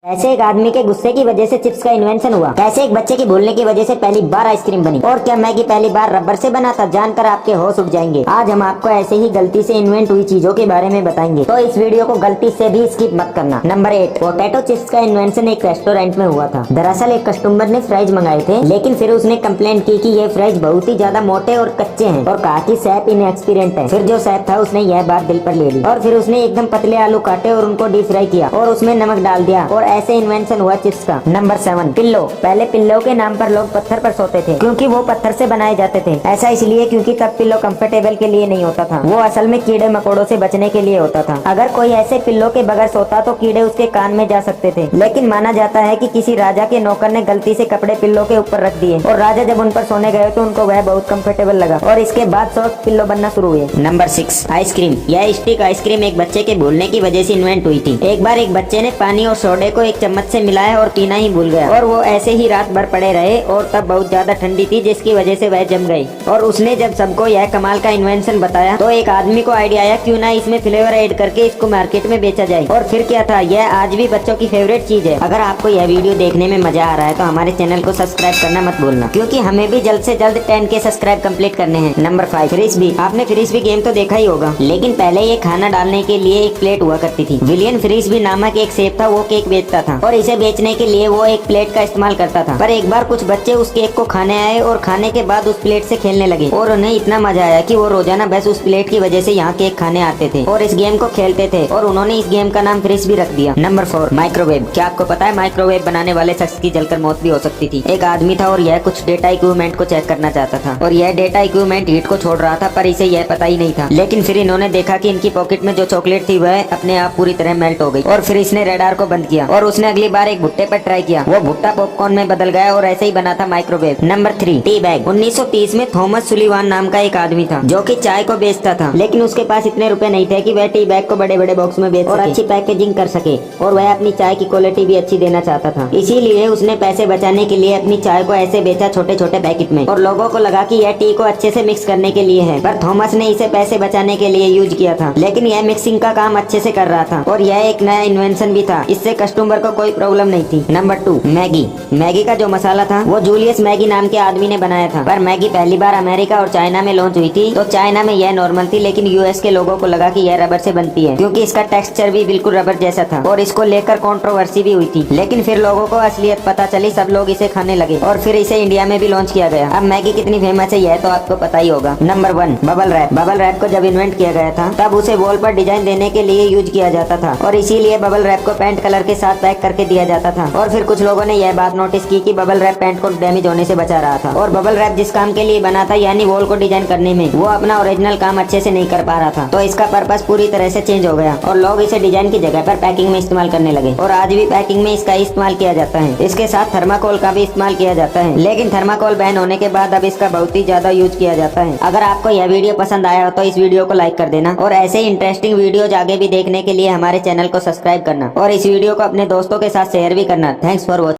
ऐसे एक आदमी के गुस्से की वजह से चिप्स का इन्वेंशन हुआ। कैसे एक बच्चे की बोलने की वजह से पहली बार आइसक्रीम बनी। और क्या मैगी पहली बार रबर से बना था, जानकर आपके होश उड़ जाएंगे। आज हम आपको ऐसे ही गलती से इन्वेंट हुई चीजों के बारे में बताएंगे, तो इस वीडियो को गलती से भी स्किप मत करना। नंबर 8, पोटैटो चिप्स का इन्वेंशन एक रेस्टोरेंट में हुआ था। दरअसल एक कस्टमर ने फ्राइज मंगाए थे, लेकिन फिर उसने कंप्लेन की कि ये फ्राइज बहुत ही ज्यादा मोटे और कच्चे हैं, और कहा कि शेफ इनएक्सपीरियंट है। फिर जो शेफ था उसने यह बात दिल पर ले ली, और फिर उसने एकदम पतले आलू काटे और उनको डीप फ्राई किया और उसमें नमक डाल दिया, और ऐसे इन्वेंशन हुआ चिप्स का। Number 7, pillow. पहले पिल्लो के नाम पर लोग पत्थर पर सोते थे, क्योंकि वो पत्थर से बनाए जाते थे। ऐसा इसलिए क्योंकि तब पिल्लो कंफर्टेबल के लिए नहीं होता था, वो असल में कीड़े मकोड़ों से बचने के लिए होता था। अगर कोई ऐसे पिल्लो के बगैर सोता तो कीड़े उसके कान में जा सकते थे। लेकिन माना जाता है कि किसी राजा के नौकर ने गलती से कपड़े पिल्लो के ऊपर रख दिए, और राजा जब उन पर सोने गए तो उनको वह बहुत कंफर्टेबल लगा, और इसके बाद सॉफ्ट पिल्लो बनना शुरू हुए। Number 6, ice cream. यह स्टिक आइसक्रीम एक बच्चे के भूलने की वजह से इन्वेंट हुई थी। एक बार एक बच्चे ने पानी और सोडे को एक चम्मच से मिलाया और पीना ही भूल गया, और वो ऐसे ही रात भर पड़े रहे, और तब बहुत ज्यादा ठंडी थी जिसकी वजह से वह जम गई। और उसने जब सबको यह कमाल का इन्वेंशन बताया तो एक आदमी को आइडिया आया, क्यों ना इसमें फ्लेवर ऐड करके इसको मार्केट में बेचा जाए। और फिर क्या था, यह आज भी बच्चों की फेवरेट चीज है। अगर आपको यह वीडियो देखने में मजा आ रहा है तो हमारे चैनल को सब्सक्राइब करना मत भूलना, क्योंकि हमें भी जल्द से जल्द 10K सब्सक्राइब कंप्लीट करने हैं। Number 5, frisbee. आपने फ्रिस्बी गेम तो देखा ही होगा, लेकिन पहले ये खाना डालने के लिए एक प्लेट हुआ करती थी। विलियन फ्रिस्बी नामक एक शेफ था, वो केक बेचता था, और इसे बेचने के लिए वो एक प्लेट का इस्तेमाल करता था। पर एक बार कुछ बच्चे उस केक को खाने आए और खाने के बाद उस प्लेट से खेलने लगे, और उन्हें इतना मजा आया कि वो रोजाना बस उस प्लेट की वजह से यहाँ केक खाने आते थे और इस गेम को खेलते थे, और उन्होंने इस गेम का नाम फ्रिस्बी रख दिया। Number 4, microwave. क्या आपको पता है माइक्रोवेव बनाने वाले शख्स की जलकर मौत भी हो सकती थी। एक आदमी था और यह कुछ डेटा इक्विपमेंट को चेक करना चाहता था, और यह डेटा इक्विपमेंट हीट को छोड़ रहा था, पर इसे यह पता ही नहीं था। लेकिन फिर इन्होंने देखा कि इनकी पॉकेट में जो चॉकलेट थी वह अपने आप पूरी तरह मेल्ट हो गई, और फिर इसने रेडार को बंद किया और उसने अगली बार एक भुट्टे पर ट्राई किया। वो भुट्टा पॉपकॉर्न में बदल गया और ऐसे ही बना था माइक्रोवेव। Number 3, tea bag. 1930 में थॉमस सुलिवान नाम का एक आदमी था जो कि चाय को बेचता था, लेकिन उसके पास इतने रुपए नहीं थे कि वह टी बैग को बड़े बड़े बॉक्स में बेच और अच्छी पैकेजिंग कर सके, और वह अपनी चाय की क्वालिटी भी अच्छी देना चाहता था। इसीलिए उसने पैसे बचाने के लिए अपनी चाय को ऐसे बेचा छोटे छोटे पैकेट में, और लोगों को लगा कि यह टी को अच्छे से मिक्स करने के लिए है। पर थॉमस ने इसे पैसे बचाने के लिए यूज किया था, लेकिन यह मिक्सिंग का काम अच्छे से कर रहा था, और यह एक नया इन्वेंशन भी था। इससे कस्टमर को कोई प्रॉब्लम नहीं थी। Number 2, Maggi. मैगी का जो मसाला था वो जूलियस मैगी नाम के आदमी ने बनाया था। पर मैगी पहली बार अमेरिका और चाइना में लॉन्च हुई थी, तो चाइना में यह नॉर्मल थी, लेकिन यूएस के लोगों को लगा कि यह रबर से बनती है, क्योंकि इसका टेक्सचर भी बिल्कुल रबर जैसा था, और इसको लेकर कंट्रोवर्सी भी हुई थी। लेकिन फिर लोगों को असलियत पता चली, सब लोग इसे खाने लगे, और फिर इसे इंडिया में भी लॉन्च किया गया। अब मैगी कितनी फेमस है यह तो आपको पता ही होगा। Number 1, bubble wrap. Bubble wrap को जब इन्वेंट किया गया था तब उसे वॉल पर डिजाइन देने के लिए यूज किया जाता था, और इसीलिए बबल रैप को पेंट कलर के साथ पैक करके दिया जाता था। और फिर कुछ लोगों ने यह बात नोटिस की कि बबल रैप पेंट को डैमेज होने से बचा रहा था, और बबल रैप जिस काम के लिए बना था, यानी वॉल को डिजाइन करने में, वो अपना ओरिजिनल काम अच्छे से नहीं कर पा रहा था, तो इसका पर्पस पूरी तरह से चेंज हो गया, और लोग इसे डिजाइन की जगह पर पैकिंग में इस्तेमाल करने लगे, और आज भी पैकिंग में इसका इस्तेमाल किया जाता है। इसके साथ थर्माकोल का भी इस्तेमाल किया जाता है, लेकिन थर्माकोल बैन होने के बाद अब इसका बहुत ही ज्यादा यूज किया जाता है। अगर आपको यह वीडियो पसंद आया हो तो इस वीडियो को लाइक कर देना, और ऐसे ही इंटरेस्टिंग वीडियोज आगे भी देखने के लिए हमारे चैनल को सब्सक्राइब करना, और इस वीडियो को अपने दोस्तों के साथ शेयर भी करना। Thanks for watching.